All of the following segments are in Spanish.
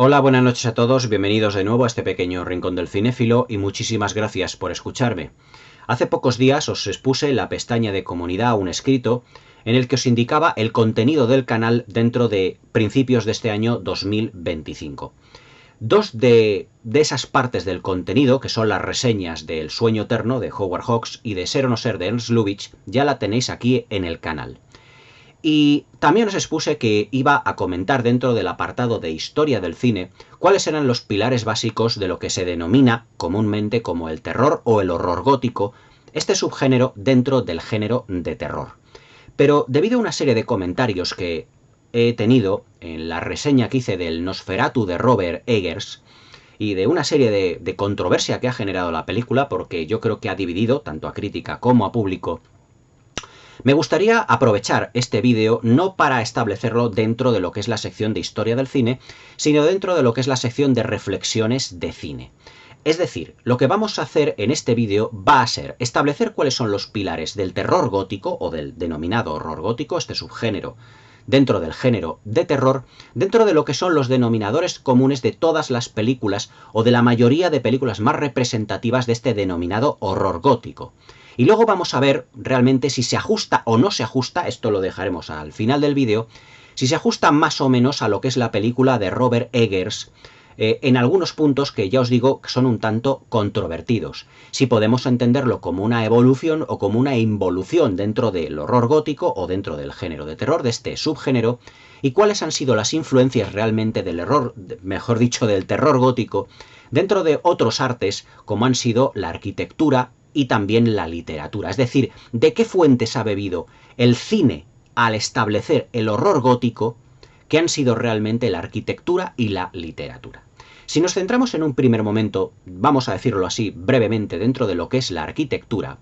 Hola, buenas noches a todos, bienvenidos de nuevo a este pequeño rincón del cinéfilo y muchísimas gracias por escucharme. Hace pocos días os expuse en la pestaña de comunidad un escrito en el que os indicaba el contenido del canal dentro de principios de este año 2025. Dos de esas partes del contenido, que son las reseñas de El sueño eterno de Howard Hawks y de Ser o no ser de Ernst Lubitsch, ya la tenéis aquí en el canal. Y también os expuse que iba a comentar dentro del apartado de historia del cine cuáles eran los pilares básicos de lo que se denomina comúnmente como el terror o el horror gótico, este subgénero dentro del género de terror. Pero debido a una serie de comentarios que he tenido en la reseña que hice del Nosferatu de Robert Eggers y de una serie de controversia que ha generado la película, porque yo creo que ha dividido tanto a crítica como a público, me gustaría aprovechar este vídeo no para establecerlo dentro de lo que es la sección de historia del cine, sino dentro de lo que es la sección de reflexiones de cine. Es decir, lo que vamos a hacer en este vídeo va a ser establecer cuáles son los pilares del terror gótico o del denominado horror gótico, este subgénero dentro del género de terror, dentro de lo que son los denominadores comunes de todas las películas o de la mayoría de películas más representativas de este denominado horror gótico. Y luego vamos a ver realmente si se ajusta o no se ajusta, esto lo dejaremos al final del vídeo, si se ajusta más o menos a lo que es la película de Robert Eggers, en algunos puntos que ya os digo que son un tanto controvertidos. Si podemos entenderlo como una evolución o como una involución dentro del horror gótico o dentro del género de terror, de este subgénero, y cuáles han sido las influencias realmente del error, mejor dicho, del terror gótico, dentro de otros artes como han sido la arquitectura y también la literatura. Es decir, de qué fuentes ha bebido el cine al establecer el horror gótico, que han sido realmente la arquitectura y la literatura. Si nos centramos en un primer momento, vamos a decirlo así brevemente, dentro de lo que es la arquitectura,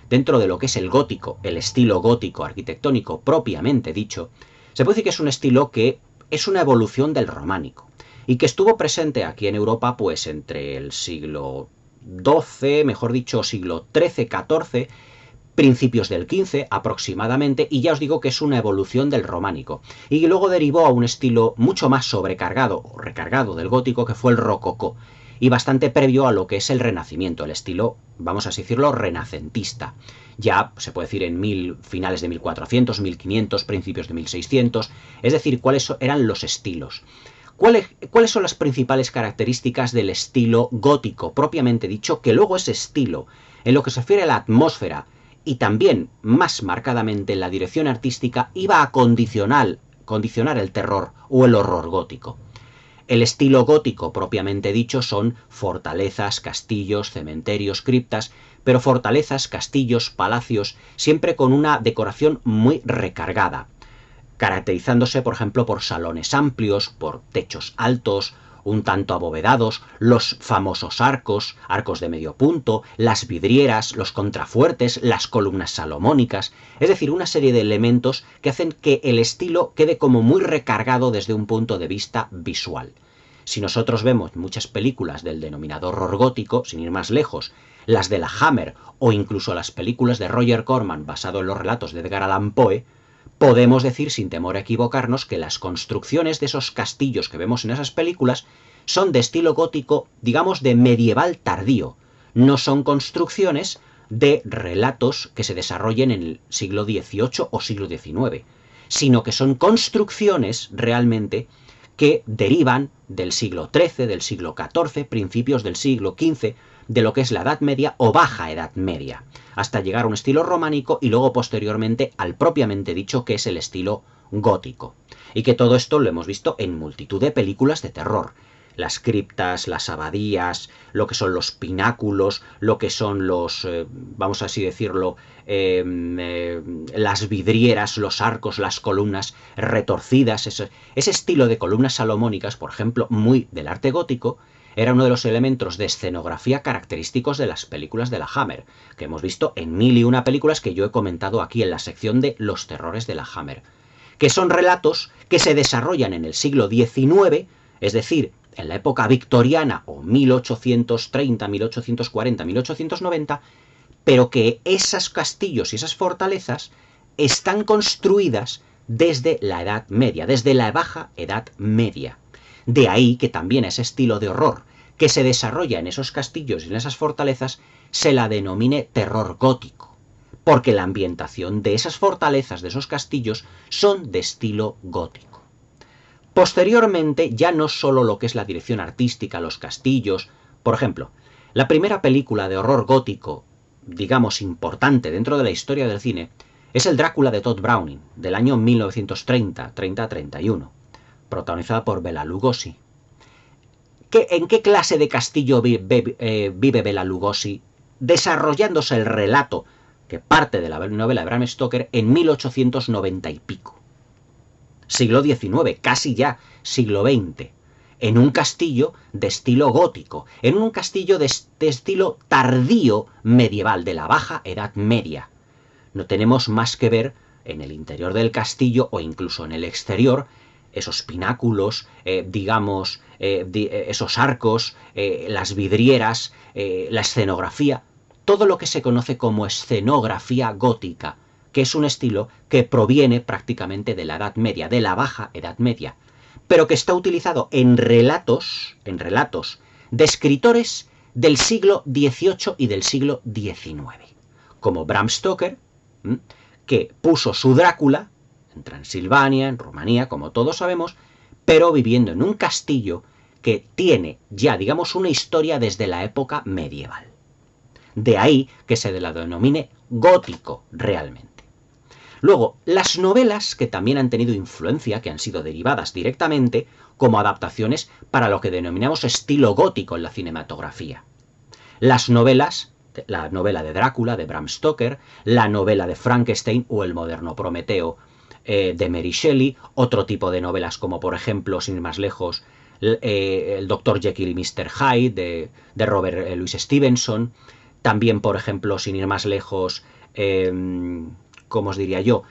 dentro de lo que es el gótico, el estilo gótico arquitectónico propiamente dicho, se puede decir que es un estilo que es una evolución del románico y que estuvo presente aquí en Europa pues entre el siglo XII, mejor dicho, siglo XIII, XIV, principios del XV aproximadamente, y ya os digo que es una evolución del románico, y luego derivó a un estilo mucho más sobrecargado o recargado del gótico, que fue el rococó, y bastante previo a lo que es el renacimiento, el estilo, vamos a decirlo, renacentista. Ya se puede decir en finales de 1400, 1500, principios de 1600, es decir, cuáles eran los estilos. ¿Cuáles son las principales características del estilo gótico, propiamente dicho, que luego es estilo, en lo que se refiere a la atmósfera, y también, más marcadamente en la dirección artística, iba a condicionar el terror o el horror gótico? El estilo gótico, propiamente dicho, son fortalezas, castillos, cementerios, criptas, pero fortalezas, castillos, palacios, siempre con una decoración muy recargada, caracterizándose, por ejemplo, por salones amplios, por techos altos, un tanto abovedados, los famosos arcos, arcos de medio punto, las vidrieras, los contrafuertes, las columnas salomónicas, es decir, una serie de elementos que hacen que el estilo quede como muy recargado desde un punto de vista visual. Si nosotros vemos muchas películas del denominado horror gótico, sin ir más lejos, las de la Hammer o incluso las películas de Roger Corman basado en los relatos de Edgar Allan Poe, podemos decir sin temor a equivocarnos que las construcciones de esos castillos que vemos en esas películas son de estilo gótico, digamos, de medieval tardío. No son construcciones de relatos que se desarrollen en el siglo XVIII o siglo XIX, sino que son construcciones realmente que derivan del siglo XIII, del siglo XIV, principios del siglo XV, de lo que es la Edad Media o Baja Edad Media, hasta llegar a un estilo románico y luego posteriormente al propiamente dicho que es el estilo gótico. Y que todo esto lo hemos visto en multitud de películas de terror. Las criptas, las abadías, lo que son los pináculos, lo que son los, vamos así decirlo, las vidrieras, los arcos, las columnas retorcidas, ese estilo de columnas salomónicas, por ejemplo, muy del arte gótico, era uno de los elementos de escenografía característicos de las películas de la Hammer, que hemos visto en 1001 películas que yo he comentado aquí en la sección de los terrores de la Hammer, que son relatos que se desarrollan en el siglo XIX, es decir, en la época victoriana o 1830, 1840, 1890, pero que esos castillos y esas fortalezas están construidas desde la Edad Media, desde la Baja Edad Media. De ahí que también ese estilo de horror que se desarrolla en esos castillos y en esas fortalezas se la denomine terror gótico, porque la ambientación de esas fortalezas, de esos castillos, son de estilo gótico. Posteriormente, ya no solo lo que es la dirección artística, los castillos. Por ejemplo, la primera película de horror gótico, digamos, importante dentro de la historia del cine, es el Drácula de Todd Browning, del año 1930-31, protagonizada por Bela Lugosi. ¿En qué clase de castillo vive Bela Lugosi, desarrollándose el relato que parte de la novela de Bram Stoker en 1890 y pico? Siglo XIX, casi ya siglo XX, en un castillo de estilo gótico, en un castillo de estilo tardío medieval, de la Baja Edad Media. No tenemos más que ver en el interior del castillo o incluso en el exterior esos pináculos, esos arcos, las vidrieras, la escenografía, todo lo que se conoce como escenografía gótica, que es un estilo que proviene prácticamente de la Edad Media, de la Baja Edad Media, pero que está utilizado en relatos de escritores del siglo XVIII y del siglo XIX, como Bram Stoker, que puso su Drácula en Transilvania, en Rumanía, como todos sabemos, pero viviendo en un castillo que tiene ya, digamos, una historia desde la época medieval. De ahí que se la denomine gótico realmente. Luego, las novelas que también han tenido influencia, que han sido derivadas directamente como adaptaciones para lo que denominamos estilo gótico en la cinematografía. Las novelas, la novela de Drácula de Bram Stoker, la novela de Frankenstein o el moderno Prometeo de Mary Shelley, otro tipo de novelas como por ejemplo, sin ir más lejos, el Dr. Jekyll y Mr. Hyde de Robert Louis Stevenson, también por ejemplo, sin ir más lejos, ¿cómo os diría yo?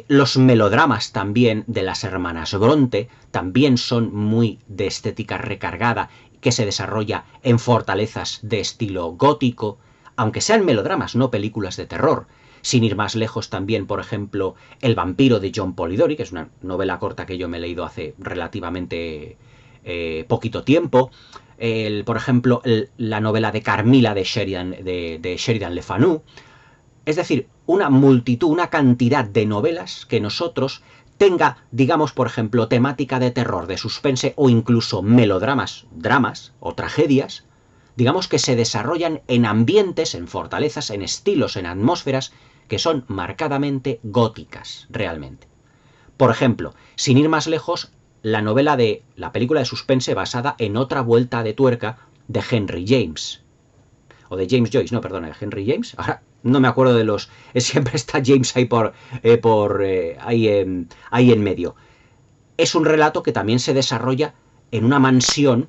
Los melodramas también de las hermanas Bronte también son muy de estética recargada, que se desarrolla en fortalezas de estilo gótico, aunque sean melodramas, no películas de terror. Sin ir más lejos también, por ejemplo, El vampiro de John Polidori, que es una novela corta que yo me he leído hace relativamente poquito tiempo. Por ejemplo, la novela de Carmilla de Sheridan Le Fanu. Es decir, una multitud, una cantidad de novelas que nosotros tenga, digamos, por ejemplo, temática de terror, de suspense o incluso melodramas, dramas o tragedias, digamos que se desarrollan en ambientes, en fortalezas, en estilos, en atmósferas que son marcadamente góticas, realmente. Por ejemplo, sin ir más lejos, la película de suspense basada en Otra vuelta de tuerca de Henry James. O de James Joyce, no, perdona, de Henry James. Ahora no me acuerdo de los... Siempre está James ahí ahí en medio. Es un relato que también se desarrolla en una mansión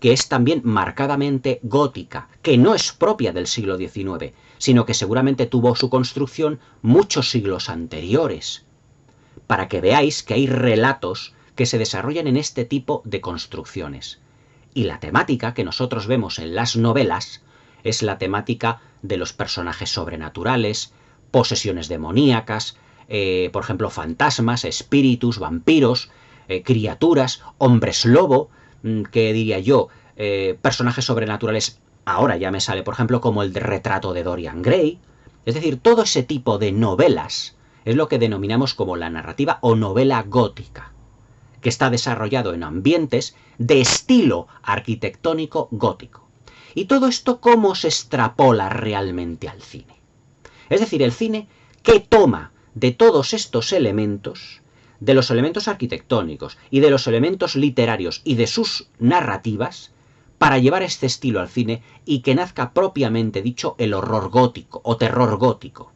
que es también marcadamente gótica, que no es propia del siglo XIX, sino que seguramente tuvo su construcción muchos siglos anteriores. Para que veáis que hay relatos que se desarrollan en este tipo de construcciones. Y la temática que nosotros vemos en las novelas es la temática de los personajes sobrenaturales, posesiones demoníacas, por ejemplo, fantasmas, espíritus, vampiros, criaturas, hombres lobo, que diría yo, personajes sobrenaturales, ahora ya me sale, por ejemplo, como el retrato de Dorian Gray. Es decir, todo ese tipo de novelas es lo que denominamos como la narrativa o novela gótica, que está desarrollado en ambientes de estilo arquitectónico gótico. Y todo esto, ¿cómo se extrapola realmente al cine? Es decir, el cine, ¿qué toma de todos estos elementos, de los elementos arquitectónicos y de los elementos literarios y de sus narrativas, para llevar este estilo al cine y que nazca propiamente dicho el horror gótico o terror gótico?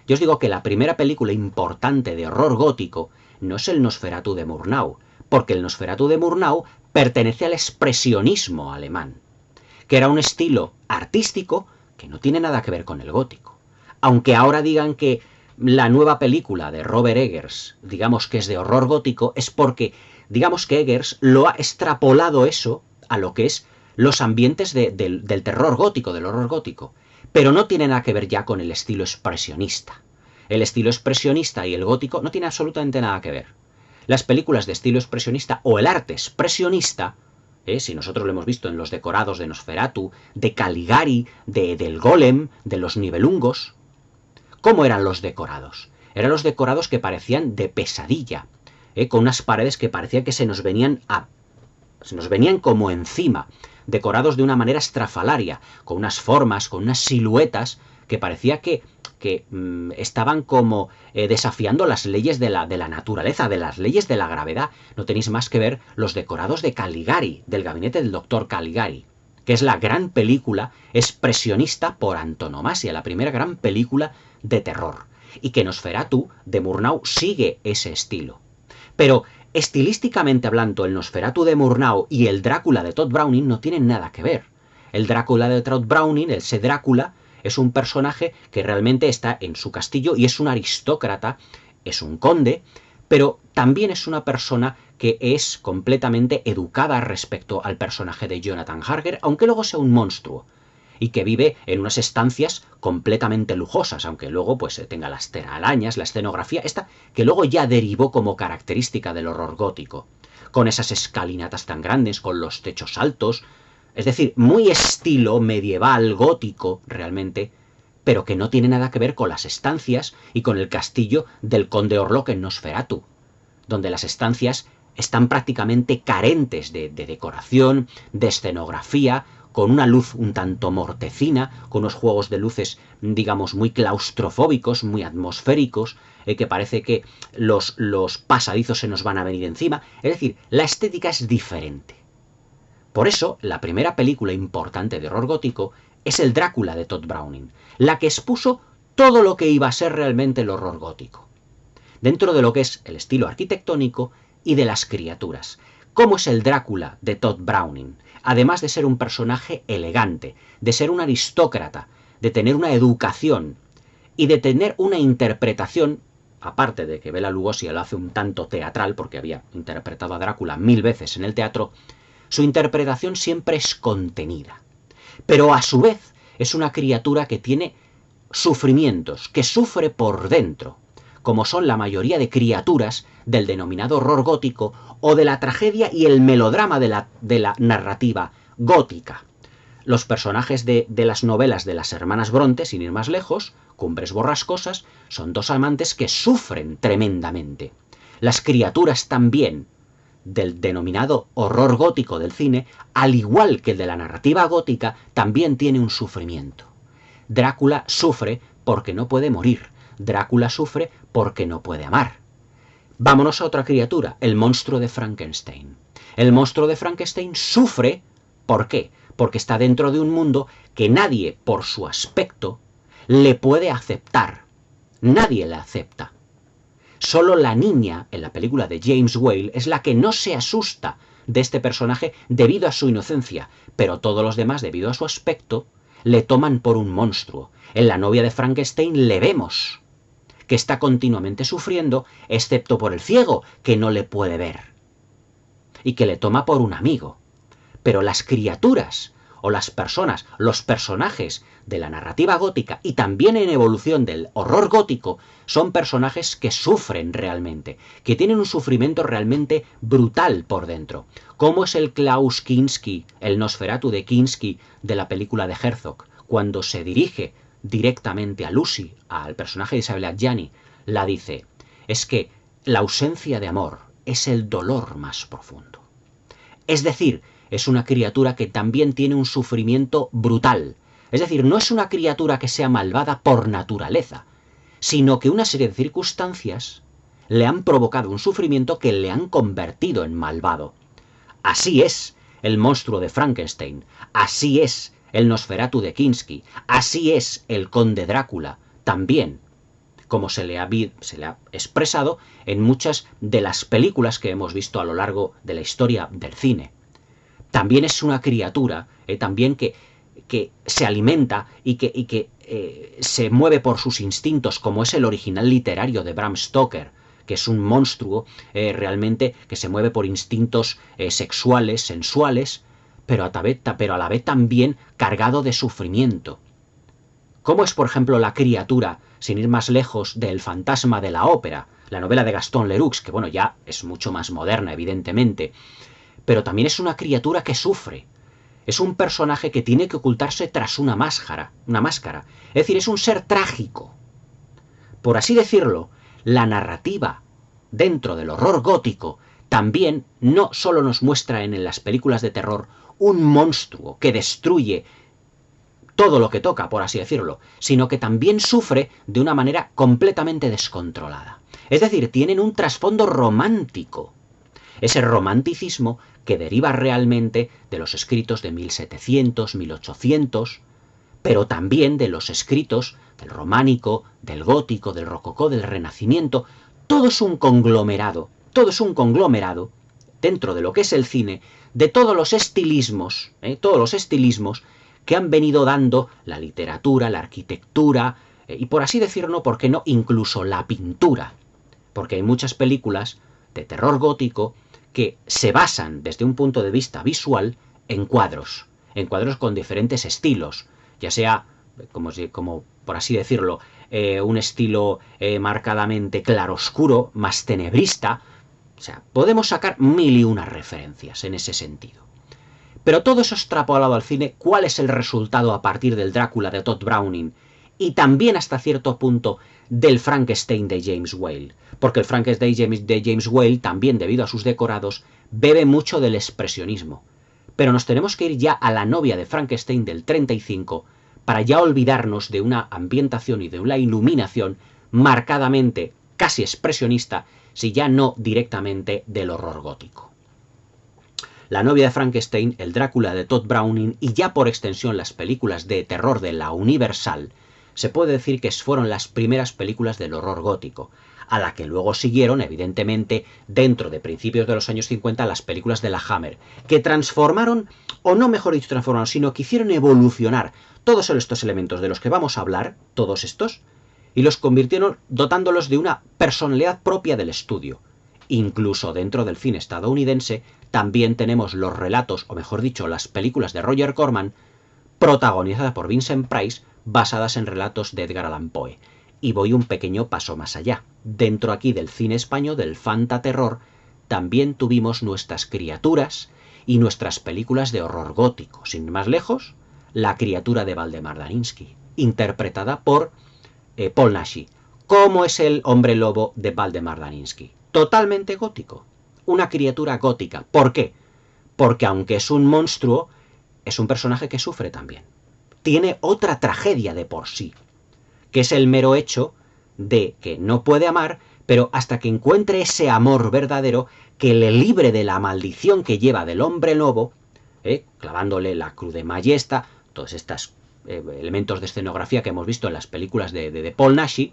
Yo os digo que la primera película importante de horror gótico no es el Nosferatu de Murnau, porque el Nosferatu de Murnau pertenece al expresionismo alemán, que era un estilo artístico que no tiene nada que ver con el gótico. Aunque ahora digan que la nueva película de Robert Eggers, digamos que es de horror gótico, es porque, digamos que Eggers lo ha extrapolado eso a lo que es los ambientes del terror gótico, del horror gótico. Pero no tiene nada que ver ya con el estilo expresionista. El estilo expresionista y el gótico no tiene absolutamente nada que ver. Las películas de estilo expresionista o el arte expresionista, si nosotros lo hemos visto en los decorados de Nosferatu, de Caligari, del Golem, de los Nibelungos, ¿cómo eran los decorados? Eran los decorados que parecían de pesadilla, con unas paredes que parecían que se nos venían como encima, decorados de una manera estrafalaria, con unas formas, con unas siluetas que parecía que estaban como desafiando las leyes de la naturaleza, de las leyes de la gravedad. No tenéis más que ver los decorados de Caligari, del gabinete del doctor Caligari, que es la gran película expresionista por antonomasia, la primera gran película de terror, y que Nosferatu de Murnau sigue ese estilo. Pero estilísticamente hablando, el Nosferatu de Murnau y el Drácula de Todd Browning no tienen nada que ver. El Drácula de Todd Browning, ese Drácula, es un personaje que realmente está en su castillo y es un aristócrata, es un conde, pero también es una persona que es completamente educada respecto al personaje de Jonathan Harker, aunque luego sea un monstruo, y que vive en unas estancias completamente lujosas, aunque luego pues tenga las telarañas, la escenografía, esta que luego ya derivó como característica del horror gótico, con esas escalinatas tan grandes, con los techos altos, es decir, muy estilo medieval, gótico, realmente, pero que no tiene nada que ver con las estancias y con el castillo del conde Orlok en Nosferatu, donde las estancias están prácticamente carentes de decoración, de escenografía, con una luz un tanto mortecina, con unos juegos de luces, digamos, muy claustrofóbicos, muy atmosféricos, que parece que los pasadizos se nos van a venir encima. Es decir, la estética es diferente. Por eso, la primera película importante de horror gótico es el Drácula de Todd Browning, la que expuso todo lo que iba a ser realmente el horror gótico, dentro de lo que es el estilo arquitectónico y de las criaturas. ¿Cómo es el Drácula de Todd Browning? Además de ser un personaje elegante, de ser un aristócrata, de tener una educación y de tener una interpretación, aparte de que Bela Lugosi lo hace un tanto teatral, porque había interpretado a Drácula 1000 veces en el teatro, su interpretación siempre es contenida. Pero a su vez es una criatura que tiene sufrimientos, que sufre por dentro, como son la mayoría de criaturas del denominado horror gótico o de la tragedia y el melodrama de la narrativa gótica. Los personajes de las novelas de las hermanas Bronte, sin ir más lejos, Cumbres Borrascosas, son dos amantes que sufren tremendamente. Las criaturas también del denominado horror gótico del cine, al igual que el de la narrativa gótica, también tiene un sufrimiento. Drácula sufre porque no puede morir. Drácula sufre porque no puede amar. Vámonos a otra criatura, el monstruo de Frankenstein. El monstruo de Frankenstein sufre, ¿por qué? Porque está dentro de un mundo que nadie, por su aspecto, le puede aceptar. Nadie le acepta. Solo la niña, en la película de James Whale, es la que no se asusta de este personaje debido a su inocencia, pero todos los demás, debido a su aspecto, le toman por un monstruo. En la novia de Frankenstein le vemos que está continuamente sufriendo, excepto por el ciego, que no le puede ver, y que le toma por un amigo. Pero las criaturas, o las personas, los personajes de la narrativa gótica y también en evolución del horror gótico, son personajes que sufren realmente, que tienen un sufrimiento realmente brutal por dentro. ¿Cómo es el Klaus Kinski, el Nosferatu de Kinski de la película de Herzog, cuando se dirige directamente a Lucy, al personaje de Isabelle Adjani, la dice, es que la ausencia de amor es el dolor más profundo. Es decir, es una criatura que también tiene un sufrimiento brutal. Es decir, no es una criatura que sea malvada por naturaleza, sino que una serie de circunstancias le han provocado un sufrimiento que le han convertido en malvado. Así es el monstruo de Frankenstein, así es el Nosferatu de Kinski, así es el conde Drácula, también, como se le ha expresado en muchas de las películas que hemos visto a lo largo de la historia del cine. También es una criatura, también que se alimenta y que se mueve por sus instintos, como es el original literario de Bram Stoker, que es un monstruo realmente que se mueve por instintos sexuales, sensuales, pero a la vez también cargado de sufrimiento. ¿Cómo es, por ejemplo, la criatura, sin ir más lejos, del fantasma de la ópera? La novela de Gaston Leroux, que bueno, ya es mucho más moderna, evidentemente, pero también es una criatura que sufre. Es un personaje que tiene que ocultarse tras una máscara. Es decir, es un ser trágico. Por así decirlo, la narrativa dentro del horror gótico también no solo nos muestra en las películas de terror un monstruo que destruye todo lo que toca, por así decirlo, sino que también sufre de una manera completamente descontrolada. Es decir, tienen un trasfondo romántico. Ese romanticismo que deriva realmente de los escritos de 1700, 1800, pero también de los escritos del románico, del gótico, del rococó, del renacimiento. Todo es un conglomerado dentro de lo que es el cine, de todos los estilismos que han venido dando la literatura, la arquitectura, y por así decirlo, ¿por qué no?, incluso la pintura. Porque hay muchas películas de terror gótico que se basan desde un punto de vista visual en cuadros con diferentes estilos, ya sea, como por así decirlo, un estilo marcadamente claroscuro, más tenebrista. O sea, podemos sacar 1001 referencias en ese sentido. Pero todo eso extrapolado al cine, ¿cuál es el resultado a partir del Drácula de Todd Browning? Y también hasta cierto punto del Frankenstein de James Whale. Porque el Frankenstein de James Whale, también debido a sus decorados, bebe mucho del expresionismo. Pero nos tenemos que ir ya a La novia de Frankenstein del 35 para ya olvidarnos de una ambientación y de una iluminación marcadamente casi expresionista, si ya no directamente del horror gótico. La novia de Frankenstein, el Drácula de Todd Browning y ya por extensión las películas de terror de la Universal, se puede decir que fueron las primeras películas del horror gótico, a la que luego siguieron, evidentemente, dentro de principios de los años 50, las películas de la Hammer, que transformaron, o no mejor dicho transformaron, sino que hicieron evolucionar todos estos elementos de los que vamos a hablar, todos estos, y los convirtieron dotándolos de una personalidad propia del estudio. Incluso dentro del cine estadounidense también tenemos los relatos, o mejor dicho, las películas de Roger Corman, protagonizadas por Vincent Price, basadas en relatos de Edgar Allan Poe. Y voy un pequeño paso más allá. Dentro aquí del cine español, del fantaterror, también tuvimos nuestras criaturas y nuestras películas de horror gótico. Sin más lejos, La criatura de Valdemar Daninsky, interpretada por Paul Naschy. ¿Cómo es el hombre lobo de Valdemar Daninsky? Totalmente gótico. Una criatura gótica. ¿Por qué? Porque aunque es un monstruo, es un personaje que sufre también. Tiene otra tragedia de por sí, que es el mero hecho de que no puede amar, pero hasta que encuentre ese amor verdadero que le libre de la maldición que lleva del hombre lobo, clavándole la cruz de Mayesta, todos estos elementos de escenografía que hemos visto en las películas de Paul Naschy,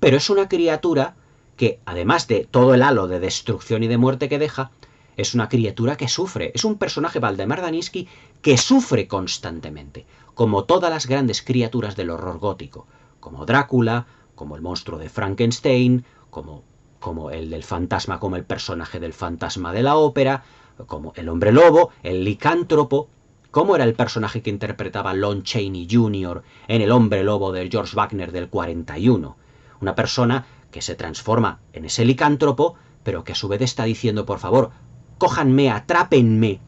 pero es una criatura que, además de todo el halo de destrucción y de muerte que deja, es una criatura que sufre. Es un personaje, Valdemar Daninsky, que sufre constantemente, como todas las grandes criaturas del horror gótico, como Drácula, como el monstruo de Frankenstein, como el del fantasma, como el personaje del fantasma de la ópera, como el hombre lobo, el licántropo, como era el personaje que interpretaba Lon Chaney Jr. en El hombre lobo de George Wagner del 41. Una persona que se transforma en ese licántropo, pero que a su vez está diciendo, por favor, cójanme, atrápenme,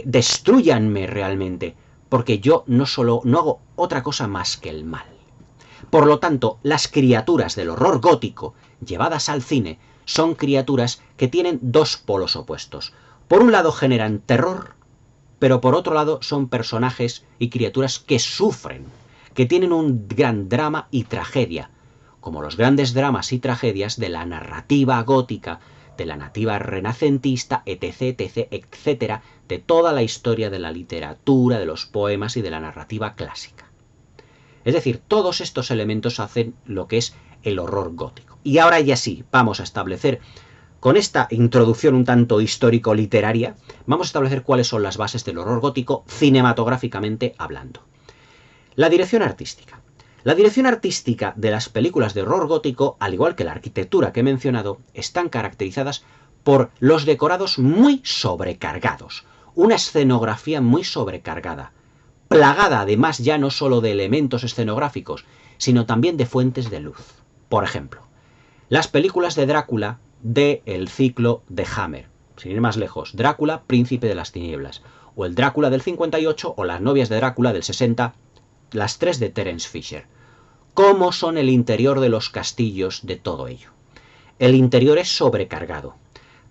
destruyanme realmente, porque yo no hago otra cosa más que el mal. Por lo tanto, las criaturas del horror gótico llevadas al cine son criaturas que tienen dos polos opuestos. Por un lado generan terror, pero por otro lado son personajes y criaturas que sufren, que tienen un gran drama y tragedia, como los grandes dramas y tragedias de la narrativa gótica, de la narrativa renacentista, etc., etc., etcétera, de toda la historia de la literatura, de los poemas y de la narrativa clásica. Es decir, todos estos elementos hacen lo que es el horror gótico. Y ahora ya sí, vamos a establecer, con esta introducción un tanto histórico-literaria, vamos a establecer cuáles son las bases del horror gótico cinematográficamente hablando. La dirección artística. La dirección artística de las películas de horror gótico, al igual que la arquitectura que he mencionado, están caracterizadas por los decorados muy sobrecargados, una escenografía muy sobrecargada, plagada además ya no solo de elementos escenográficos, sino también de fuentes de luz. Por ejemplo, las películas de Drácula del ciclo de Hammer. Sin ir más lejos, Drácula, Príncipe de las Tinieblas, o el Drácula del 58, o Las novias de Drácula del 60, las 3 de Terence Fisher. ¿Cómo son el interior de los castillos de todo ello? El interior es sobrecargado.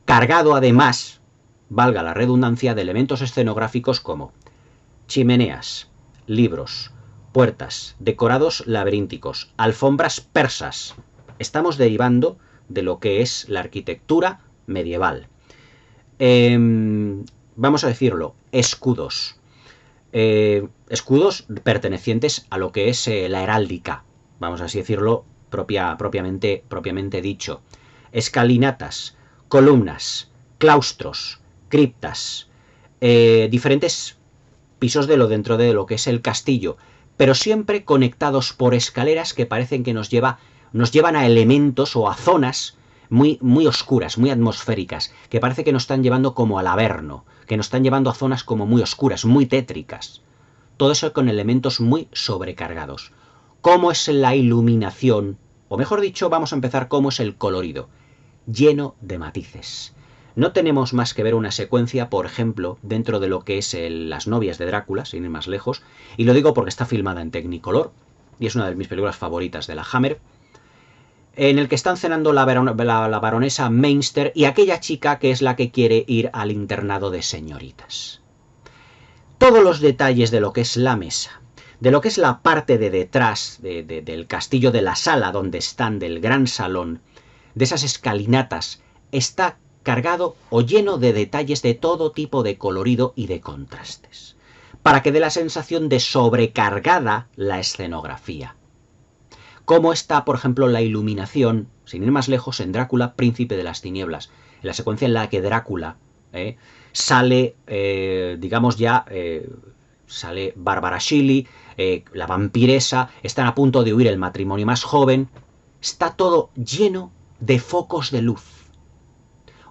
Cargado además, valga la redundancia, de elementos escenográficos como chimeneas, libros, puertas, decorados laberínticos, alfombras persas. Estamos derivando de lo que es la arquitectura medieval. Vamos a decirlo, escudos. Escudos pertenecientes a lo que es la heráldica, vamos a así decirlo, propiamente dicho. Escalinatas, columnas, claustros, criptas, diferentes pisos dentro de lo que es el castillo, pero siempre conectados por escaleras que parecen que nos llevan a elementos o a zonas muy, muy oscuras, muy atmosféricas, que parece que nos están llevando como al Averno, que nos están llevando a zonas como muy oscuras, muy tétricas. Todo eso con elementos muy sobrecargados. ¿Cómo es la iluminación? O mejor dicho, vamos a empezar cómo es el colorido. Lleno de matices. No tenemos más que ver una secuencia, por ejemplo, dentro de lo que es Las novias de Drácula, sin ir más lejos, y lo digo porque está filmada en Technicolor, y es una de mis películas favoritas de la Hammer, en el que están cenando la baronesa Meinster y aquella chica que es la que quiere ir al internado de señoritas. Todos los detalles de lo que es la mesa, de lo que es la parte de detrás del castillo, de la sala donde están, del gran salón, de esas escalinatas, está cargado o lleno de detalles de todo tipo de colorido y de contrastes, para que dé la sensación de sobrecargada la escenografía. Cómo está, por ejemplo, la iluminación, sin ir más lejos, en Drácula, Príncipe de las Tinieblas, en la secuencia en la que Drácula sale, sale Bárbara Shelley, la vampiresa, están a punto de huir el matrimonio más joven, está todo lleno de focos de luz.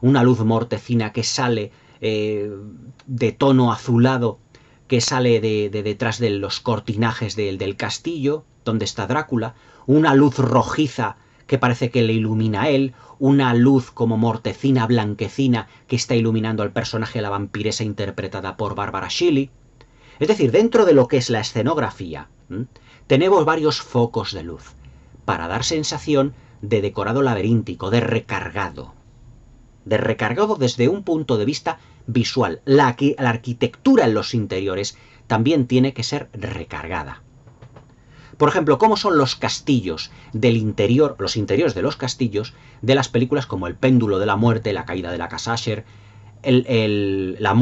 Una luz mortecina que sale de tono azulado, que sale de detrás de los cortinajes del castillo, donde está Drácula, una luz rojiza que parece que le ilumina a él, una luz como mortecina, blanquecina, que está iluminando al personaje de la vampiresa interpretada por Bárbara Shelley. Es decir, dentro de lo que es la escenografía, tenemos varios focos de luz, para dar sensación de decorado laberíntico, de recargado desde un punto de vista visual. La arquitectura en los interiores también tiene que ser recargada. Por ejemplo, ¿cómo son los castillos del interior, los interiores de los castillos de las películas como El péndulo de la muerte, La caída de la casa Usher, la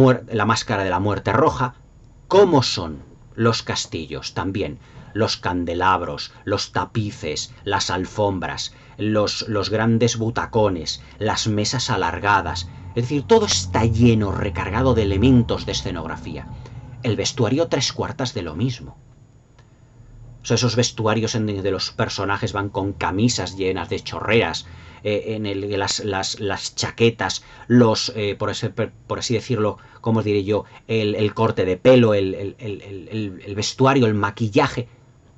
máscara de la muerte roja? ¿Cómo son los castillos también? Los candelabros, los tapices, las alfombras, los grandes butacones, las mesas alargadas. Es decir, todo está lleno, recargado de elementos de escenografía. El vestuario 3/4 de lo mismo. O sea, esos vestuarios de los personajes van con camisas llenas de chorreras, las chaquetas, por así decirlo, ¿cómo os diré yo? El corte de pelo, el vestuario, el maquillaje.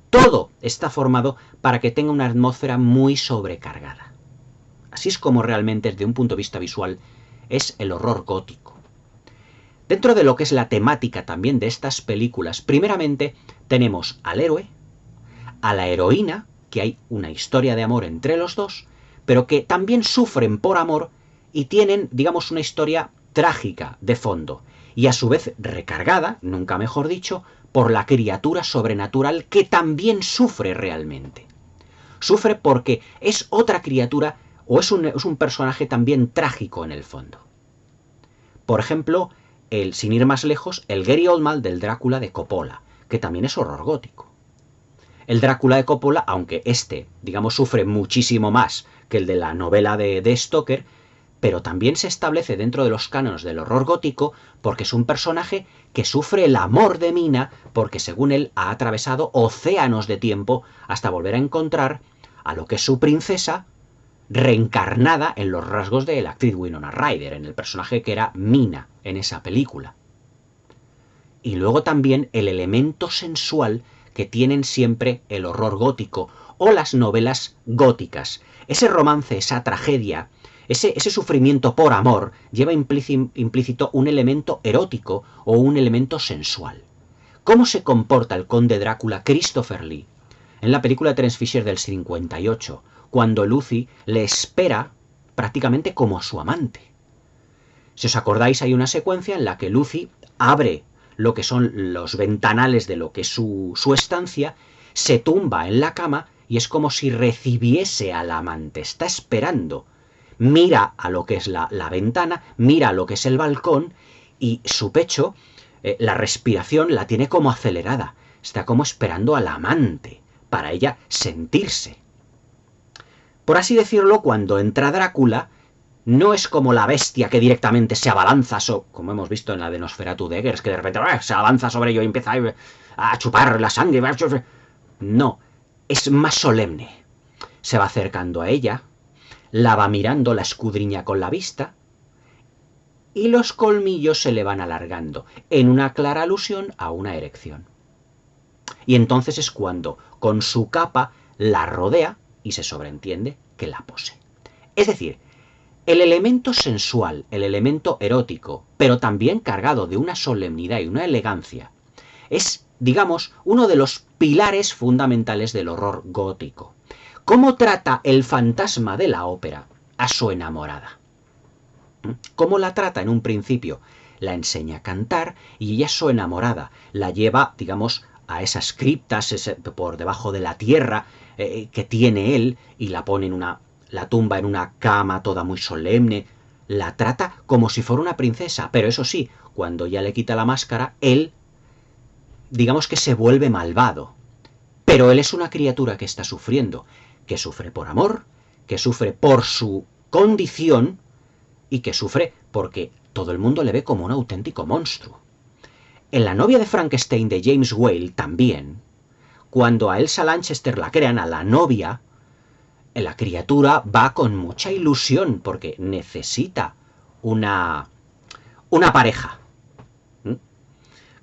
Todo está formado para que tenga una atmósfera muy sobrecargada. Así es como realmente, desde un punto de vista visual, es el horror gótico. Dentro de lo que es la temática también de estas películas, primeramente tenemos al héroe, a la heroína, que hay una historia de amor entre los dos, pero que también sufren por amor y tienen, digamos, una historia trágica de fondo, y a su vez recargada, nunca mejor dicho, por la criatura sobrenatural que también sufre realmente. Sufre porque es otra criatura o es un personaje también trágico en el fondo. Por ejemplo, sin ir más lejos, el Gary Oldman del Drácula de Coppola, que también es horror gótico. El Drácula de Coppola, aunque digamos, sufre muchísimo más que el de la novela de Stoker, pero también se establece dentro de los cánones del horror gótico porque es un personaje que sufre el amor de Mina porque, según él, ha atravesado océanos de tiempo hasta volver a encontrar a lo que es su princesa reencarnada en los rasgos de la actriz Winona Ryder, en el personaje que era Mina en esa película. Y luego también el elemento sensual que tienen siempre el horror gótico o las novelas góticas. Ese romance, esa tragedia, ese sufrimiento por amor lleva implícito un elemento erótico o un elemento sensual. ¿Cómo se comporta el conde Drácula Christopher Lee en la película de Terence Fisher del 58, cuando Lucy le espera prácticamente como a su amante? Si os acordáis, hay una secuencia en la que Lucy abre lo que son los ventanales de lo que es su estancia, se tumba en la cama y es como si recibiese al amante, está esperando. Mira a lo que es la ventana, mira a lo que es el balcón y su pecho, la respiración la tiene como acelerada. Está como esperando al amante para ella sentirse. Por así decirlo, cuando entra Drácula, no es como la bestia que directamente se abalanza, como hemos visto en la de Nosferatu de Eggers, que de repente se abalanza sobre ello y empieza a chupar la sangre. No, es más solemne. Se va acercando a ella, la va mirando, la escudriña con la vista, y los colmillos se le van alargando, en una clara alusión a una erección. Y entonces es cuando, con su capa, la rodea y se sobreentiende que la posee. Es decir, el elemento sensual, el elemento erótico, pero también cargado de una solemnidad y una elegancia, es, digamos, uno de los pilares fundamentales del horror gótico. ¿Cómo trata el fantasma de la ópera a su enamorada? ¿Cómo la trata en un principio? La enseña a cantar y ella es su enamorada. La lleva, digamos, a esas criptas por debajo de la tierra que tiene él y la pone la tumba en una cama toda muy solemne. La trata como si fuera una princesa, pero eso sí, cuando ya le quita la máscara, él, digamos que se vuelve malvado. Pero él es una criatura que está sufriendo, que sufre por amor, que sufre por su condición y que sufre porque todo el mundo le ve como un auténtico monstruo. En La novia de Frankenstein de James Whale también, cuando a Elsa Lanchester la crean, a la novia, la criatura va con mucha ilusión porque necesita una pareja.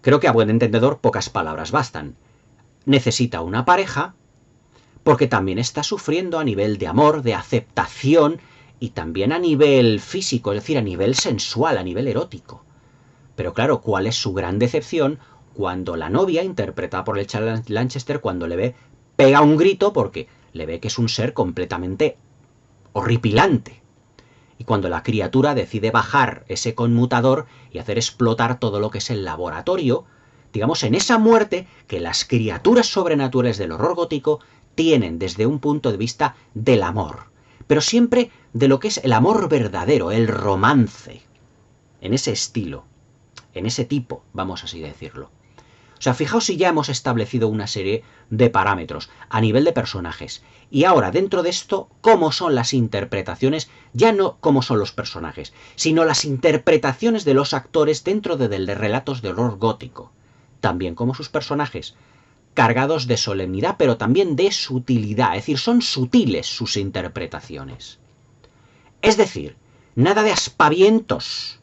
Creo que a buen entendedor pocas palabras bastan. Necesita una pareja porque también está sufriendo a nivel de amor, de aceptación y también a nivel físico, es decir, a nivel sensual, a nivel erótico. Pero claro, ¿cuál es su gran decepción cuando la novia, interpretada por Elsa Lanchester, cuando le ve, pega un grito porque le ve que es un ser completamente horripilante? Y cuando la criatura decide bajar ese conmutador y hacer explotar todo lo que es el laboratorio, digamos, en esa muerte que las criaturas sobrenaturales del horror gótico tienen desde un punto de vista del amor, pero siempre de lo que es el amor verdadero, el romance, en ese estilo, en ese tipo, vamos así decirlo. O sea, fijaos si ya hemos establecido una serie de parámetros a nivel de personajes. Y ahora, dentro de esto, ¿cómo son las interpretaciones? Ya no cómo son los personajes, sino las interpretaciones de los actores dentro de relatos de horror gótico. También como sus personajes, cargados de solemnidad, pero también de sutilidad. Es decir, son sutiles sus interpretaciones. Es decir, nada de aspavientos.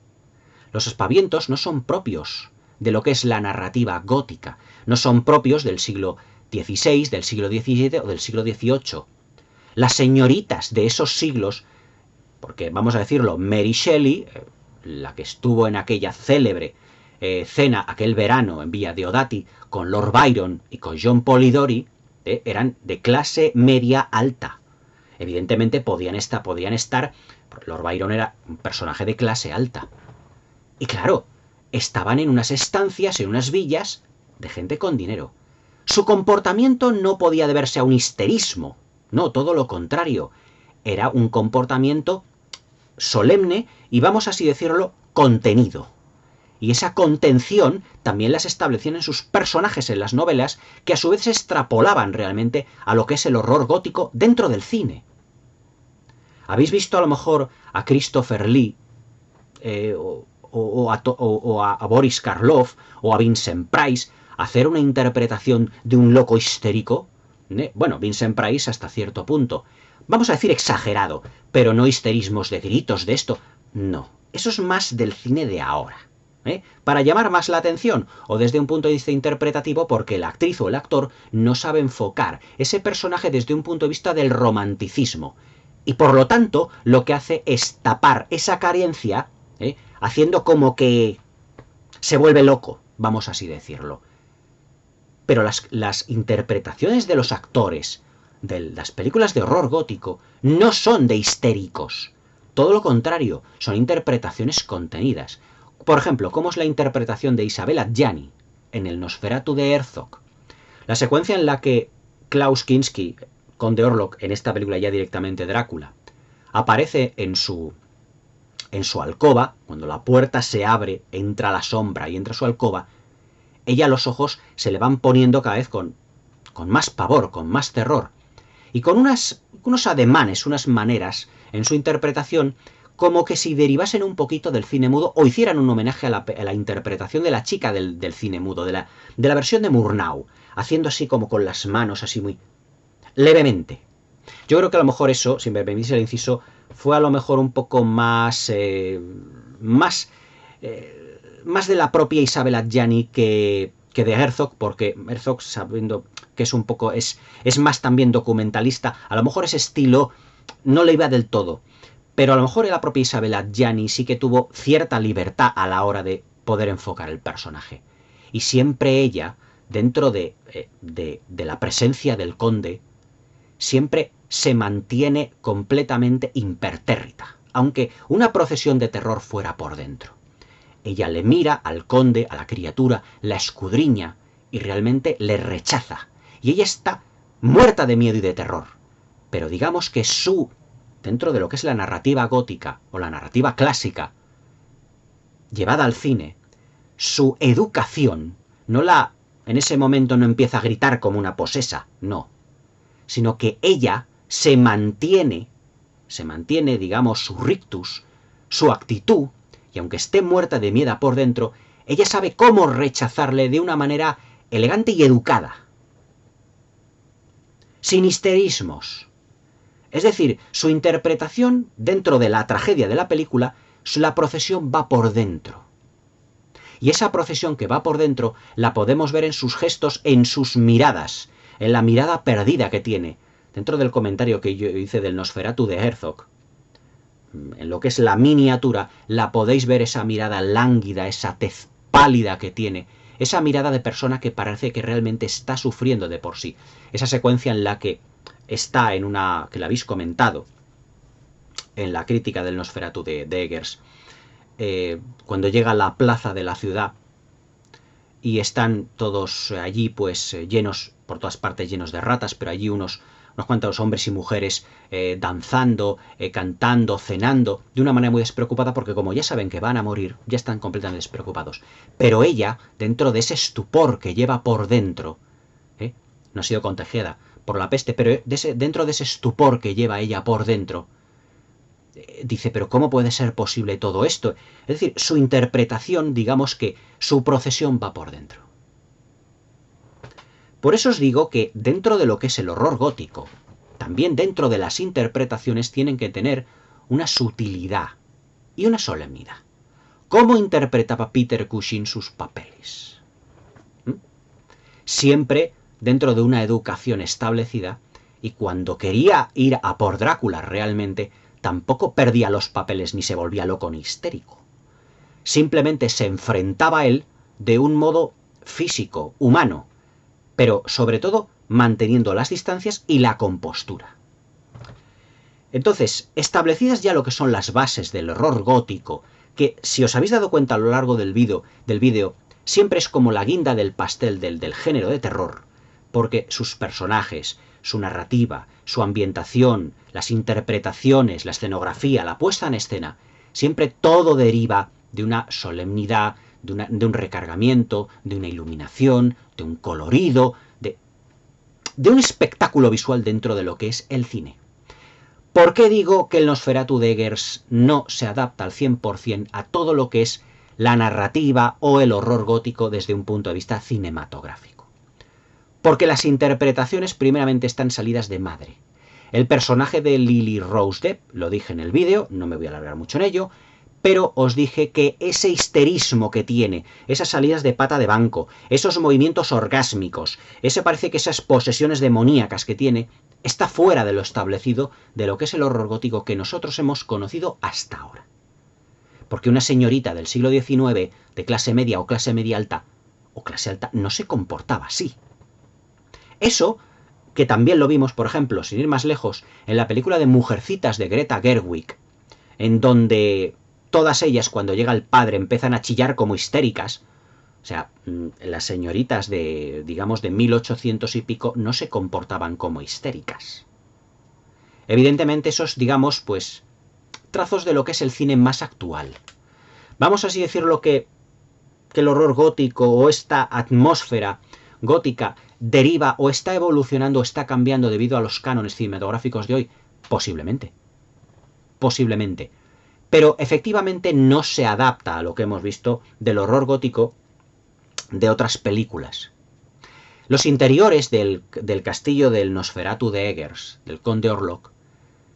Los aspavientos no son propios de lo que es la narrativa gótica, no son propios del siglo XVI, del siglo XVII o del siglo XVIII. Las señoritas de esos siglos, porque vamos a decirlo, Mary Shelley, la que estuvo en aquella célebre cena aquel verano en Villa Diodati con Lord Byron y con John Polidori, eran de clase media alta. Evidentemente podían estar, Lord Byron era un personaje de clase alta. Y claro, estaban en unas estancias, en unas villas de gente con dinero. Su comportamiento no podía deberse a un histerismo, no, todo lo contrario. Era un comportamiento solemne y, vamos así decirlo, contenido. Y esa contención también las establecían en sus personajes en las novelas, que a su vez se extrapolaban realmente a lo que es el horror gótico dentro del cine. ¿Habéis visto a lo mejor a Christopher Lee o a Boris Karloff o a Vincent Price hacer una interpretación de un loco histérico? Bueno, Vincent Price hasta cierto punto, vamos a decir exagerado, pero no histerismos de gritos de esto, no, eso es más del cine de ahora. para llamar más la atención, o desde un punto de vista interpretativo porque la actriz o el actor no sabe enfocar ese personaje desde un punto de vista del romanticismo. Y por lo tanto, lo que hace es tapar esa carencia, haciendo como que se vuelve loco, vamos así decirlo. Pero las interpretaciones de los actores de las películas de horror gótico no son de histéricos. Todo lo contrario, son interpretaciones contenidas. Por ejemplo, ¿cómo es la interpretación de Isabella Gianni en el Nosferatu de Herzog? La secuencia en la que Klaus Kinski, conde Orlok, en esta película ya directamente Drácula, aparece en su alcoba, cuando la puerta se abre, entra la sombra y entra su alcoba, ella los ojos se le van poniendo cada vez con más pavor, con más terror, y con unos ademanes, unas maneras en su interpretación, como que si derivasen un poquito del cine mudo o hicieran un homenaje a la interpretación de la chica del cine mudo, de la versión de Murnau, haciendo así como con las manos, así muy levemente. Yo creo que a lo mejor eso, si me permitís el inciso, fue a lo mejor un poco más de la propia Isabella Gianni que de Herzog, porque Herzog, sabiendo que es un poco, es más también documentalista, a lo mejor ese estilo no le iba del todo, pero a lo mejor la propia Isabella Gianni sí que tuvo cierta libertad a la hora de poder enfocar el personaje. Y siempre ella, dentro de la presencia del conde, siempre se mantiene completamente impertérrita, aunque una procesión de terror fuera por dentro. Ella le mira al conde, a la criatura, la escudriña y realmente le rechaza. Y ella está muerta de miedo y de terror. Pero digamos que dentro de lo que es la narrativa gótica o la narrativa clásica, llevada al cine, su educación, en ese momento no empieza a gritar como una posesa, no, sino que ella se mantiene, digamos, su rictus, su actitud, y aunque esté muerta de miedo por dentro, ella sabe cómo rechazarle de una manera elegante y educada, sin histerismos. Es decir, su interpretación dentro de la tragedia de la película, la procesión va por dentro. Y esa procesión que va por dentro la podemos ver en sus gestos, en sus miradas, en la mirada perdida que tiene. Dentro del comentario que yo hice del Nosferatu de Herzog, en lo que es la miniatura, la podéis ver esa mirada lánguida, esa tez pálida que tiene, esa mirada de persona que parece que realmente está sufriendo de por sí. Esa secuencia en la que está que la habéis comentado en la crítica del Nosferatu de Eggers, cuando llega a la plaza de la ciudad y están todos allí pues llenos, por todas partes llenos de ratas, pero allí unos cuantos hombres y mujeres danzando, cantando, cenando, de una manera muy despreocupada, porque como ya saben que van a morir, ya están completamente despreocupados. Pero ella, dentro de ese estupor que lleva por dentro, no ha sido contagiada por la peste, pero dentro de ese estupor que lleva ella por dentro, dice, pero ¿cómo puede ser posible todo esto? Es decir, su interpretación, digamos que su procesión va por dentro. Por eso os digo que dentro de lo que es el horror gótico, también dentro de las interpretaciones tienen que tener una sutilidad y una solemnidad. ¿Cómo interpretaba Peter Cushing sus papeles? Siempre dentro de una educación establecida, y cuando quería ir a por Drácula realmente, tampoco perdía los papeles ni se volvía loco ni histérico. Simplemente se enfrentaba a él de un modo físico, humano, pero sobre todo manteniendo las distancias y la compostura. Entonces, establecidas ya lo que son las bases del horror gótico, que si os habéis dado cuenta a lo largo del vídeo, siempre es como la guinda del pastel del género de terror, porque sus personajes, su narrativa, su ambientación, las interpretaciones, la escenografía, la puesta en escena, siempre todo deriva de una solemnidad, de un recargamiento, de una iluminación, de un colorido, de un espectáculo visual dentro de lo que es el cine. ¿Por qué digo que el Nosferatu de Eggers no se adapta al 100% a todo lo que es la narrativa o el horror gótico desde un punto de vista cinematográfico? Porque las interpretaciones primeramente están salidas de madre. El personaje de Lily Rose Depp, lo dije en el vídeo, no me voy a alargar mucho en ello, pero os dije que ese histerismo que tiene, esas salidas de pata de banco, esos movimientos orgásmicos, parece que esas posesiones demoníacas que tiene, está fuera de lo establecido de lo que es el horror gótico que nosotros hemos conocido hasta ahora. Porque una señorita del siglo XIX, de clase media o clase media alta, o clase alta, no se comportaba así. Eso, que también lo vimos, por ejemplo, sin ir más lejos, en la película de Mujercitas de Greta Gerwig, en donde todas ellas, cuando llega el padre, empiezan a chillar como histéricas. O sea, las señoritas de, digamos, de 1800 y pico no se comportaban como histéricas. Evidentemente esos, digamos, pues, trazos de lo que es el cine más actual. Vamos así decirlo que el horror gótico o esta atmósfera gótica deriva o está evolucionando o está cambiando debido a los cánones cinematográficos de hoy. Posiblemente. Posiblemente. Pero efectivamente no se adapta a lo que hemos visto del horror gótico de otras películas. Los interiores del castillo del Nosferatu de Eggers, del conde Orlok,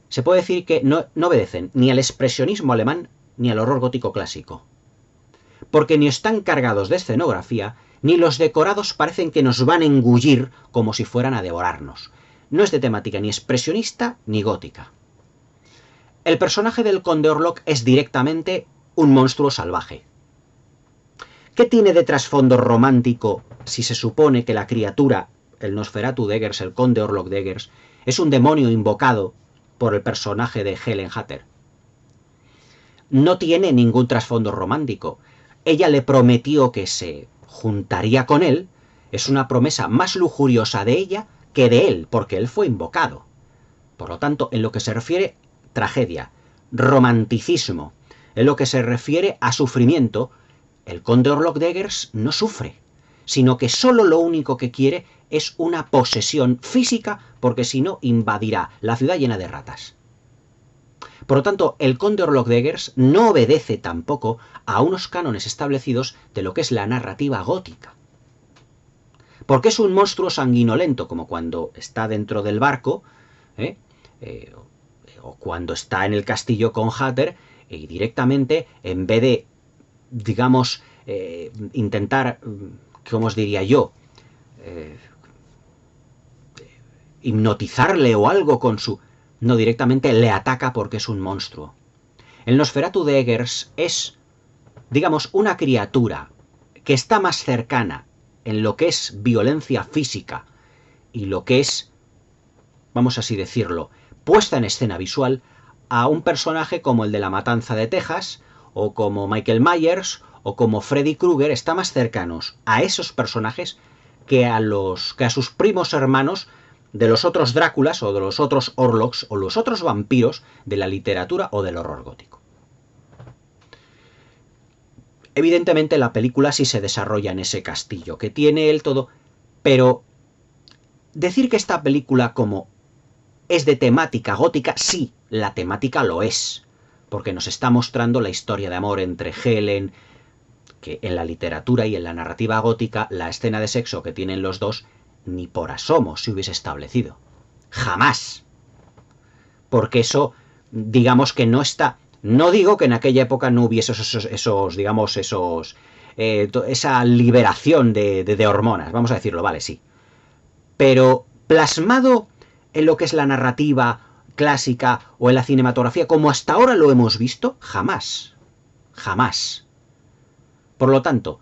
se puede decir que no obedecen ni al expresionismo alemán ni al horror gótico clásico. Porque ni están cargados de escenografía, ni los decorados parecen que nos van a engullir como si fueran a devorarnos. No es de temática ni expresionista ni gótica. El personaje del conde Orlok es directamente un monstruo salvaje. ¿Qué tiene de trasfondo romántico si se supone que la criatura, el Nosferatu de Eggers, el conde Orlok de Eggers, es un demonio invocado por el personaje de Helen Hutter? No tiene ningún trasfondo romántico. Ella le prometió que se juntaría con él. Es una promesa más lujuriosa de ella que de él, porque él fue invocado. Por lo tanto, en lo que se refiere tragedia, romanticismo, en lo que se refiere a sufrimiento, el conde Orlok de Eggers no sufre, sino que solo lo único que quiere es una posesión física, porque si no invadirá la ciudad llena de ratas. Por lo tanto, el conde Orlok de Eggers no obedece tampoco a unos cánones establecidos de lo que es la narrativa gótica. Porque es un monstruo sanguinolento, como cuando está dentro del barco, o cuando está en el castillo con Hutter, y directamente, en vez de, digamos, intentar, ¿cómo os diría yo?, hipnotizarle o algo con su... No, directamente le ataca porque es un monstruo. El Nosferatu de Eggers es, digamos, una criatura que está más cercana en lo que es violencia física y lo que es, vamos así decirlo, puesta en escena visual a un personaje como el de La Matanza de Texas, o como Michael Myers, o como Freddy Krueger. Está más cercanos a esos personajes que a sus primos hermanos de los otros Dráculas, o de los otros Orloks, o los otros vampiros de la literatura o del horror gótico. Evidentemente la película sí se desarrolla en ese castillo, que tiene el todo, pero decir que esta película como es de temática gótica, sí, la temática lo es, porque nos está mostrando la historia de amor entre Helen, que en la literatura y en la narrativa gótica, la escena de sexo que tienen los dos, ni por asomo se hubiese establecido. Jamás. Porque eso, digamos que no está... No digo que en aquella época no hubiese esa liberación de hormonas, vamos a decirlo, vale, sí. Pero plasmado en lo que es la narrativa clásica o en la cinematografía, como hasta ahora lo hemos visto, jamás. Jamás. Por lo tanto,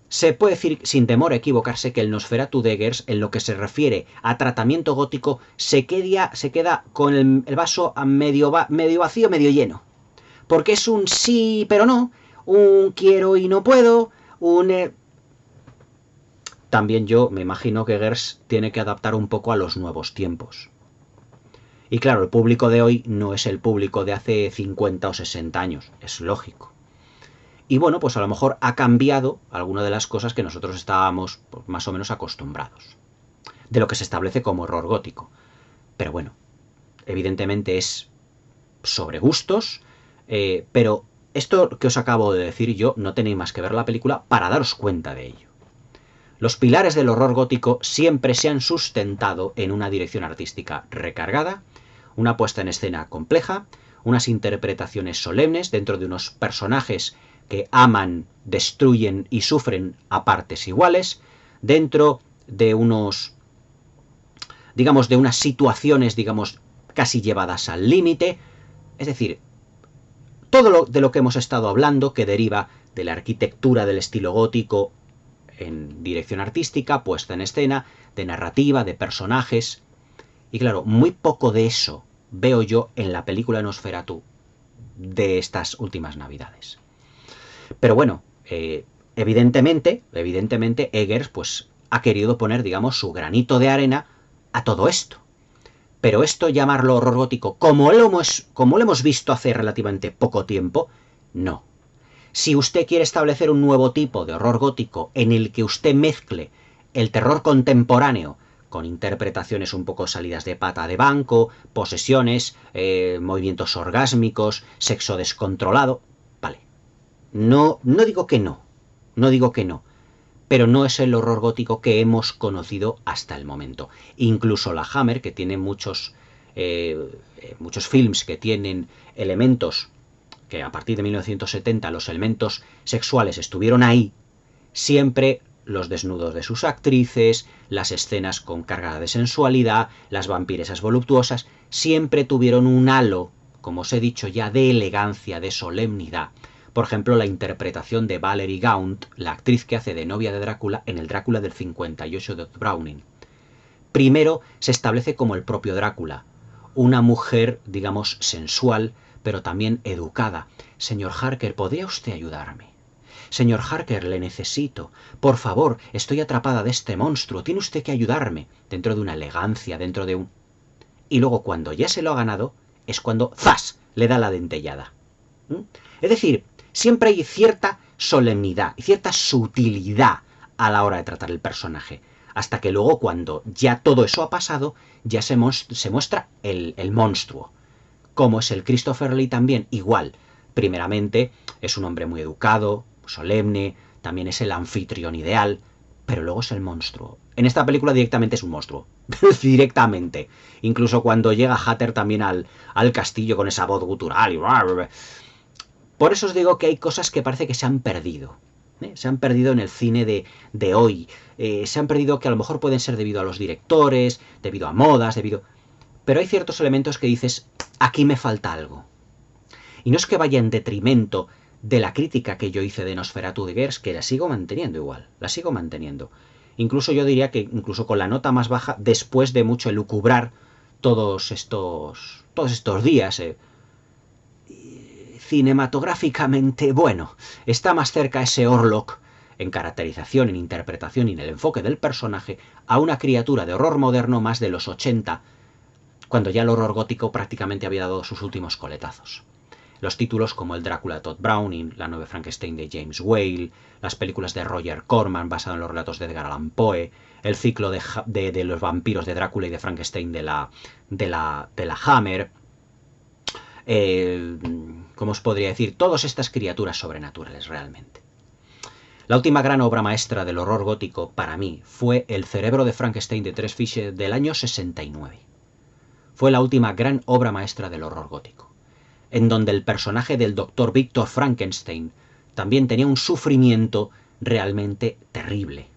se puede decir sin temor a equivocarse que el Nosferatu de Eggers, en lo que se refiere a tratamiento gótico, se queda con el vaso medio vacío, medio lleno. Porque es un sí, pero no, un quiero y no puedo, un... También yo me imagino que Eggers tiene que adaptar un poco a los nuevos tiempos. Y claro, el público de hoy no es el público de hace 50 o 60 años, es lógico. Y bueno, pues a lo mejor ha cambiado alguna de las cosas que nosotros estábamos pues, más o menos acostumbrados, de lo que se establece como horror gótico. Pero bueno, evidentemente es sobre gustos, pero esto que os acabo de decir yo, no tenéis más que ver la película para daros cuenta de ello. Los pilares del horror gótico siempre se han sustentado en una dirección artística recargada, una puesta en escena compleja, unas interpretaciones solemnes dentro de unos personajes que aman, destruyen y sufren a partes iguales, dentro de unos, digamos, de unas situaciones, digamos, casi llevadas al límite. Es decir, todo de lo que hemos estado hablando, que deriva de la arquitectura del estilo gótico en dirección artística, puesta en escena, de narrativa, de personajes. Y claro, muy poco de eso veo yo en la película Nosferatu de estas últimas Navidades. Pero bueno, evidentemente, Eggers pues ha querido poner, digamos, su granito de arena a todo esto. Pero esto, llamarlo horror gótico, como lo hemos visto hace relativamente poco tiempo, no. Si usted quiere establecer un nuevo tipo de horror gótico en el que usted mezcle el terror contemporáneo con interpretaciones un poco salidas de pata de banco, posesiones, movimientos orgásmicos, sexo descontrolado, vale. No digo que no, pero no es el horror gótico que hemos conocido hasta el momento. Incluso la Hammer, que tiene muchos films que tienen elementos que a partir de 1970 los elementos sexuales estuvieron ahí, siempre los desnudos de sus actrices, las escenas con carga de sensualidad, las vampiresas voluptuosas, siempre tuvieron un halo, como os he dicho ya, de elegancia, de solemnidad. Por ejemplo, la interpretación de Valerie Gaunt, la actriz que hace de novia de Drácula en el Drácula del 58 de Browning. Primero se establece como el propio Drácula, una mujer, digamos, sensual, pero también educada. Señor Harker, ¿podría usted ayudarme? Señor Harker, le necesito. Por favor, estoy atrapada de este monstruo. Tiene usted que ayudarme. Dentro de una elegancia, dentro de un... Y luego, cuando ya se lo ha ganado, es cuando ¡zas!, le da la dentellada. Es decir, siempre hay cierta solemnidad y cierta sutilidad a la hora de tratar el personaje. Hasta que luego, cuando ya todo eso ha pasado, ya se muestra el monstruo. Como es el Christopher Lee también, igual. Primeramente, es un hombre muy educado, solemne, también es el anfitrión ideal, pero luego es el monstruo. En esta película directamente es un monstruo. Directamente. Incluso cuando llega Hatter también al castillo con esa voz gutural. Por eso os digo que hay cosas que parece que se han perdido. Se han perdido en el cine de hoy. Se han perdido que a lo mejor pueden ser debido a los directores, debido a modas, pero hay ciertos elementos que dices, aquí me falta algo. Y no es que vaya en detrimento de la crítica que yo hice de Nosferatu de Eggers, que la sigo manteniendo igual, la sigo manteniendo. Incluso yo diría que incluso con la nota más baja, después de mucho elucubrar todos estos días, cinematográficamente, bueno, está más cerca ese Orlok en caracterización, en interpretación y en el enfoque del personaje a una criatura de horror moderno más de los 80, cuando ya el horror gótico prácticamente había dado sus últimos coletazos. Los títulos como el Drácula de Todd Browning, la nueva Frankenstein de James Whale, las películas de Roger Corman basado en los relatos de Edgar Allan Poe, el ciclo de los vampiros de Drácula y de Frankenstein de la Hammer, ¿cómo os podría decir? Todas estas criaturas sobrenaturales realmente. La última gran obra maestra del horror gótico para mí fue El cerebro de Frankenstein de Tres Fisher del año 69. Fue la última gran obra maestra del horror gótico, en donde el personaje del Dr. Victor Frankenstein también tenía un sufrimiento realmente terrible.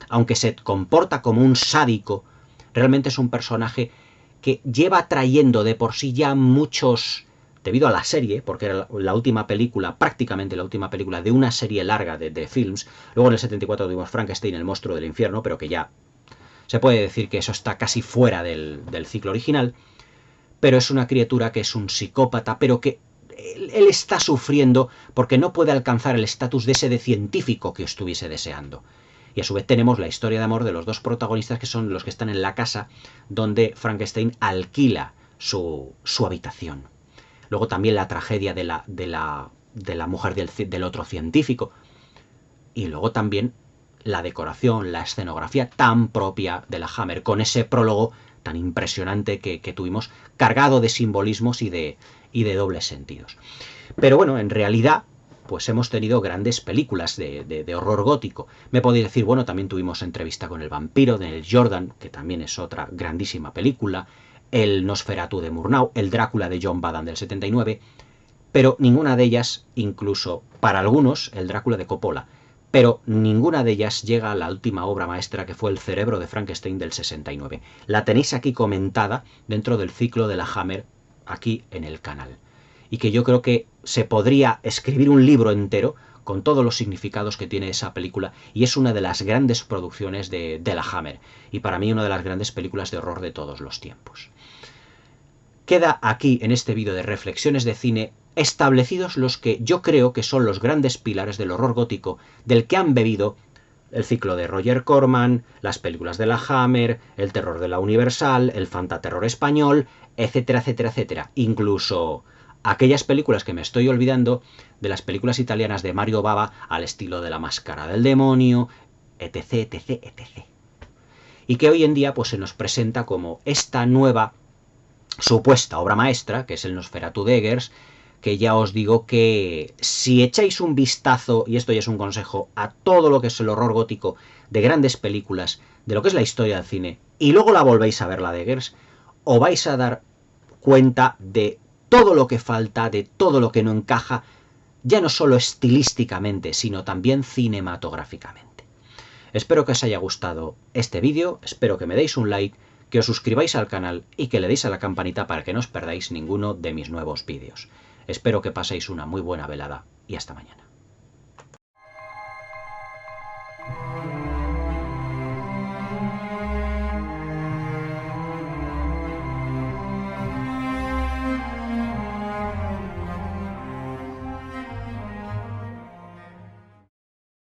Aunque se comporta como un sádico, realmente es un personaje que lleva trayendo de por sí ya muchos, debido a la serie, porque era la última película, prácticamente la última película de una serie larga de films. Luego en el 74 tuvimos Frankenstein, el monstruo del infierno, pero que ya se puede decir que eso está casi fuera del ciclo original. Pero es una criatura que es un psicópata, pero que él está sufriendo porque no puede alcanzar el estatus de ese de científico que estuviese deseando. Y a su vez tenemos la historia de amor de los dos protagonistas, que son los que están en la casa donde Frankenstein alquila su habitación. Luego también la tragedia de la mujer del otro científico. Y luego también la decoración, la escenografía tan propia de la Hammer, con ese prólogo tan impresionante que tuvimos, cargado de simbolismos y de dobles sentidos. Pero bueno, en realidad, pues hemos tenido grandes películas de horror gótico. Me podéis decir, bueno, también tuvimos Entrevista con el vampiro, de Neil Jordan, que también es otra grandísima película. el Nosferatu de Murnau, el Drácula de John Badham del 79, pero ninguna de ellas, incluso para algunos, el Drácula de Coppola, pero ninguna de ellas llega a la última obra maestra que fue El cerebro de Frankenstein del 69. La tenéis aquí comentada dentro del ciclo de la Hammer, aquí en el canal. Y que yo creo que se podría escribir un libro entero con todos los significados que tiene esa película, y es una de las grandes producciones de la Hammer, y para mí una de las grandes películas de horror de todos los tiempos. Queda aquí, en este vídeo de reflexiones de cine, establecidos los que yo creo que son los grandes pilares del horror gótico, del que han bebido el ciclo de Roger Corman, las películas de la Hammer, el terror de la Universal, el fantaterror español, etcétera, etcétera, etcétera. Incluso aquellas películas que me estoy olvidando, de las películas italianas de Mario Bava, al estilo de La máscara del demonio, etc, etc, etc. Y que hoy en día pues se nos presenta como esta nueva supuesta obra maestra, que es el Nosferatu de Eggers, que ya os digo que si echáis un vistazo, y esto ya es un consejo, a todo lo que es el horror gótico de grandes películas, de lo que es la historia del cine, y luego la volvéis a ver, la de Eggers, os vais a dar cuenta de todo lo que falta, de todo lo que no encaja, ya no solo estilísticamente, sino también cinematográficamente. Espero que os haya gustado este vídeo, espero que me deis un like, que os suscribáis al canal y que le deis a la campanita para que no os perdáis ninguno de mis nuevos vídeos. Espero que paséis una muy buena velada y hasta mañana.